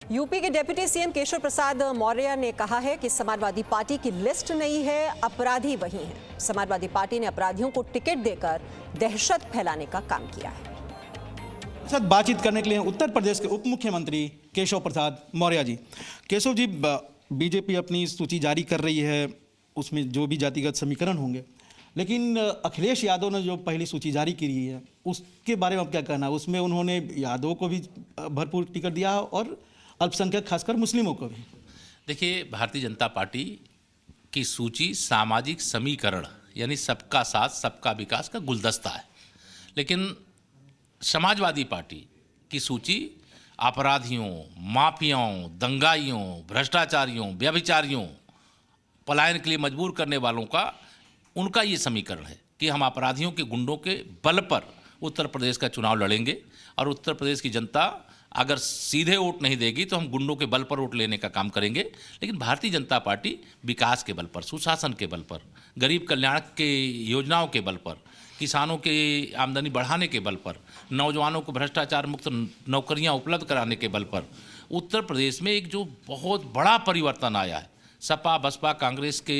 UP के deputy CM Keshav Prasad Maurya ने कहा है कि समाजवादी पार्टी की लिस्ट नहीं है, अपराधी वही हैं। समाजवादी पार्टी ने अपराधियों को टिकट देकर दहशत फैलाने का काम किया है। साथ बातचीत करने के लिए उत्तर प्रदेश के उप मुख्यमंत्री केशव प्रसाद मौर्य जी। केशव जी, बीजेपी अपनी सूची जारी कर रही है, उसमें जो भी जातिगत समीकरण होंगे, लेकिन अखिलेश यादव ने जो पहली सूची जारी की है उसके बारे में आप क्या कहना है? उसमें उन्होंने यादव को भी भरपूर टिकट दिया और अल्पसंख्यक खासकर मुस्लिमों को भी। देखिए, भारतीय जनता पार्टी की सूची सामाजिक समीकरण यानी सबका साथ सबका विकास का गुलदस्ता है, लेकिन समाजवादी पार्टी की सूची अपराधियों, माफियाओं, दंगाइयों, भ्रष्टाचारियों, व्यभिचारियों, पलायन के लिए मजबूर करने वालों का उनका ये समीकरण है कि हम अपराधियों के गुंडों के बल पर उत्तर प्रदेश का चुनाव लड़ेंगे और उत्तर प्रदेश की जनता अगर सीधे वोट नहीं देगी तो हम गुंडों के बल पर वोट लेने का काम करेंगे। लेकिन भारतीय जनता पार्टी विकास के बल पर, सुशासन के बल पर, गरीब कल्याण के योजनाओं के बल पर, किसानों की आमदनी बढ़ाने के बल पर, नौजवानों को भ्रष्टाचार मुक्त नौकरियां उपलब्ध कराने के बल पर उत्तर प्रदेश में एक जो बहुत बड़ा परिवर्तन आया है, सपा बसपा कांग्रेस के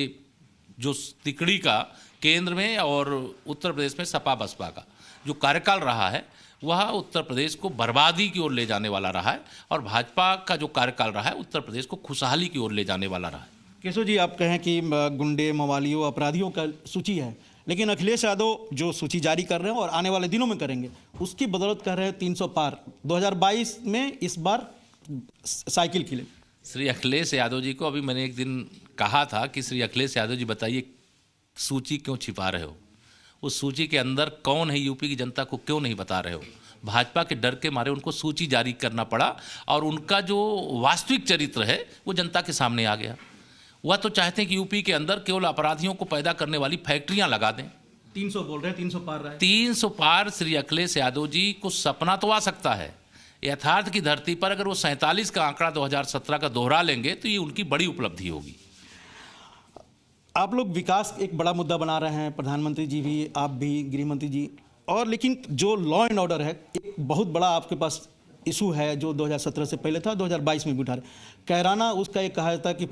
जो तिकड़ी का केंद्र में और उत्तर प्रदेश में सपा बसपा का जो कार्यकाल रहा है वह उत्तर प्रदेश को बर्बादी की ओर ले जाने वाला रहा है और भाजपा का जो कार्यकाल रहा है उत्तर प्रदेश को खुशहाली की ओर ले जाने वाला रहा है। केशव जी, आप कहें कि गुंडे, मवालियों, अपराधियों का सूची है, लेकिन अखिलेश यादव जो सूची जारी कर रहे हैं और आने वाले दिनों में करेंगे, उसकी बदौलत कर रहे हैं 300 पार 2022 में इस बार साइकिल के लिए। श्री अखिलेश यादव जी को अभी मैंने एक दिन कहा था कि श्री अखिलेश यादव जी बताइए सूची क्यों छिपा रहे हो, उस सूची के अंदर कौन है यूपी की जनता को क्यों नहीं बता रहे हो। भाजपा के डर के मारे उनको सूची जारी करना पड़ा और उनका जो वास्तविक चरित्र है वो जनता के सामने आ गया। वह तो चाहते हैं कि यूपी के अंदर केवल अपराधियों को पैदा करने वाली फैक्ट्रियां लगा दें। 300 बोल रहे हैं, 300 पार रहा है। 300 पार श्री अखिलेश यादव जी को सपना तो आ सकता है, यथार्थ की धरती पर अगर वो 47 का आंकड़ा 2017 का दोहरा लेंगे तो ये उनकी बड़ी उपलब्धि होगी। आप लोग विकास एक बड़ा मुद्दा बना रहे हैं, प्रधानमंत्री जी भी, आप भी, गृह मंत्री जी, और लेकिन जो लॉ एंड ऑर्डर है एक बहुत बड़ा आपके पास इशू है जो 2017 से पहले था, 2022 में भी उठा रहे। कैराना उसका एक कहा जाता है कि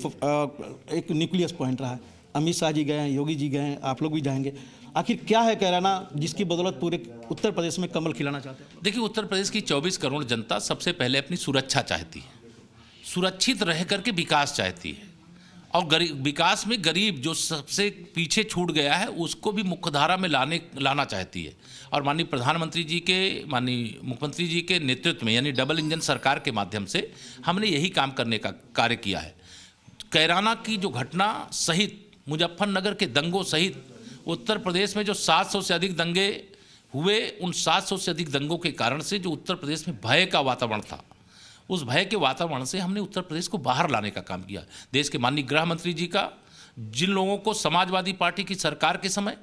एक न्यूक्लियस पॉइंट रहा है। अमित शाह जी गए हैं, योगी जी गए हैं, आप लोग भी जाएंगे। आखिर क्या है कैराना जिसकी बदौलत पूरे उत्तर प्रदेश में कमल खिलाना चाहते हैं? देखिए, उत्तर प्रदेश की 24 करोड़ जनता सबसे पहले अपनी सुरक्षा चाहती है, सुरक्षित रह करके विकास चाहती है और विकास में गरीब जो सबसे पीछे छूट गया है उसको भी मुख्यधारा में लाना चाहती है। और माननीय प्रधानमंत्री जी के, माननीय मुख्यमंत्री जी के नेतृत्व में यानी डबल इंजन सरकार के माध्यम से हमने यही काम करने का कार्य किया है। कैराना की जो घटना सहित, मुजफ्फरनगर के दंगों सहित उत्तर प्रदेश में जो 700 से अधिक दंगे हुए, उन 700 से अधिक दंगों के कारण से जो उत्तर प्रदेश में भय का वातावरण था, उस भय के वातावरण से हमने उत्तर प्रदेश को बाहर लाने का काम किया। देश के माननीय गृह मंत्री जी का, जिन लोगों को समाजवादी पार्टी की सरकार के समय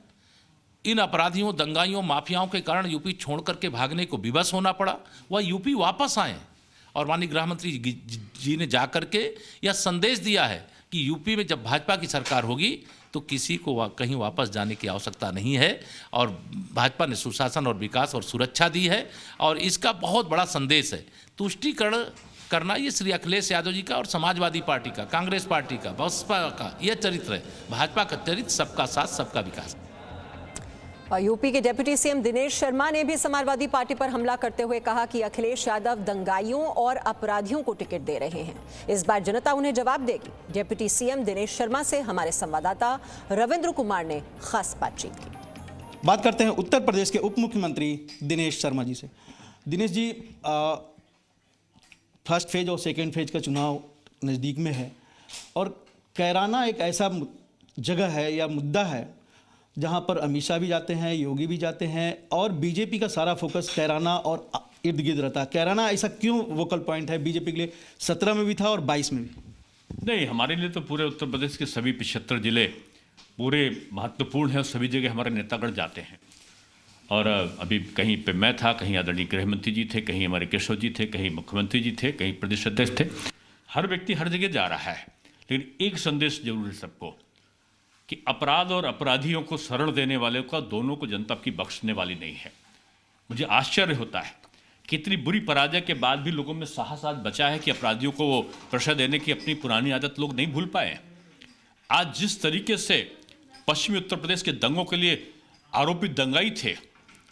इन अपराधियों, दंगाइयों, माफियाओं के कारण यूपी छोड़ करके भागने को विवश होना पड़ा, वह यूपी वापस आए और माननीय गृह मंत्री जी ने जा करके यह संदेश दिया है कि यूपी में जब भाजपा की सरकार होगी तो किसी को कहीं वापस जाने की आवश्यकता नहीं है और भाजपा ने सुशासन और विकास और सुरक्षा दी है और इसका बहुत बड़ा संदेश है। तुष्टीकरण करना ये श्री अखिलेश यादव जी का और समाजवादी पार्टी का, कांग्रेस पार्टी का, बसपा का यह चरित्र है। भाजपा का चरित्र सबका साथ सबका विकास। और यूपी के डिप्टी सीएम दिनेश शर्मा ने भी समाजवादी पार्टी पर हमला करते हुए कहा कि अखिलेश यादव दंगाइयों और अपराधियों को टिकट दे रहे हैं। इस बार जनता उन्हें जवाब देगी। डिप्टी सीएम दिनेश शर्मा से हमारे संवाददाता रविंद्र कुमार ने खास बातचीत की। बात करते हैं उत्तर प्रदेश के उप मुख्यमंत्री दिनेश शर्मा जी से। दिनेश जी, फर्स्ट फेज और सेकेंड फेज का चुनाव नज़दीक में है और कैराना एक ऐसा जगह है या मुद्दा है जहां पर अमित शाह भी जाते हैं, योगी भी जाते हैं और बीजेपी का सारा फोकस कैराना और इर्द गिर्द रहता है। कैराना ऐसा क्यों वोकल पॉइंट है बीजेपी के लिए? 17 में भी था और 22 में भी। नहीं, हमारे लिए तो पूरे उत्तर प्रदेश के सभी 75 जिले पूरे महत्वपूर्ण हैं और सभी जगह हमारे नेतागण जाते हैं। और अभी कहीं पे मैं था, कहीं आदरणीय गृह मंत्री जी थे, कहीं हमारे केशव जी थे, कहीं मुख्यमंत्री जी थे, कहीं प्रदेश अध्यक्ष थे। हर व्यक्ति हर जगह जा रहा है, लेकिन एक संदेश जरूर है सबको कि अपराध और अपराधियों को शरण देने वाले का दोनों को जनता की बख्शने वाली नहीं है। मुझे आश्चर्य होता है कितनी बुरी पराजय के बाद भी लोगों में साहस आज बचा है कि अपराधियों को वो प्रेशर देने की अपनी पुरानी आदत लोग नहीं भूल पाए। आज जिस तरीके से पश्चिमी उत्तर प्रदेश के दंगों के लिए आरोपी दंगाई थे,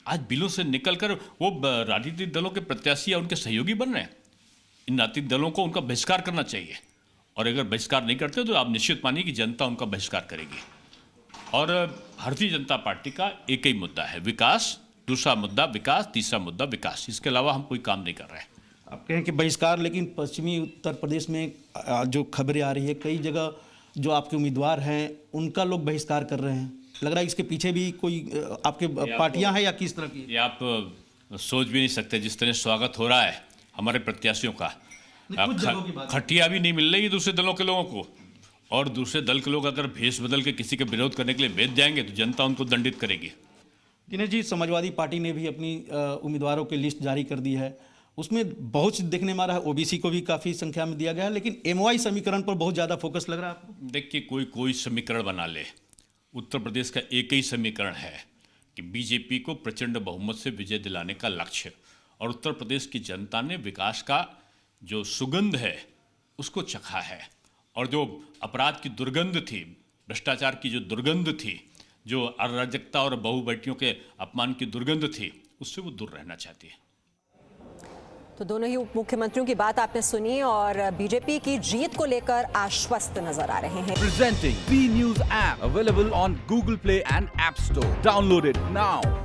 आज बिलों से निकलकर वो राजनीतिक दलों के प्रत्याशी या उनके सहयोगी बन रहे हैं। इन राजनीतिक दलों को उनका बहिष्कार करना चाहिए, और अगर बहिष्कार नहीं करते तो आप निश्चित मानिए कि जनता उनका बहिष्कार करेगी। और भारतीय जनता पार्टी का एक ही मुद्दा है, विकास। दूसरा मुद्दा विकास, तीसरा मुद्दा विकास। इसके अलावा हम कोई काम नहीं कर रहे हैं। आप कहें कि बहिष्कार, लेकिन पश्चिमी उत्तर प्रदेश में जो खबरें आ रही है, कई जगह जो आपके उम्मीदवार हैं उनका लोग बहिष्कार कर रहे हैं। लग रहा है इसके पीछे भी कोई आपके पार्टियां हैं या किस तरह की? ये आप सोच भी नहीं सकते जिस तरह स्वागत हो रहा है हमारे प्रत्याशियों का। खटिया भी नहीं मिल रही दूसरे दलों के लोगों को, और दूसरे दल के लोग अगर भेष बदल के किसी का विरोध करने के लिए भेज जाएंगे तो जनता उनको दंडित करेगी। दिनेश जी, समाजवादी पार्टी ने भी अपनी उम्मीदवारों की लिस्ट जारी कर दी है। उसमें बहुत सी देखने में आ रहा है, ओबीसी को भी काफ़ी संख्या में दिया गया है, लेकिन एमओआई समीकरण पर बहुत ज़्यादा फोकस लग रहा है आपको? देखिए, कोई समीकरण बना ले, उत्तर प्रदेश का एक ही समीकरण है कि बीजेपी को प्रचंड बहुमत से विजय दिलाने का लक्ष्य, और उत्तर प्रदेश की जनता ने विकास का जो सुगंध है उसको चखा है, और जो अपराध की दुर्गंध थी, भ्रष्टाचार की जो दुर्गंध थी, जो अराजकता और बहुबेटियों के अपमान की दुर्गंध थी, उससे वो दूर रहना चाहती है। तो दोनों ही उप मुख्यमंत्रियों की बात आपने सुनी और बीजेपी की जीत को लेकर आश्वस्त नजर आ रहे हैं। Presenting B News app available on Google Play and App Store. Download it now.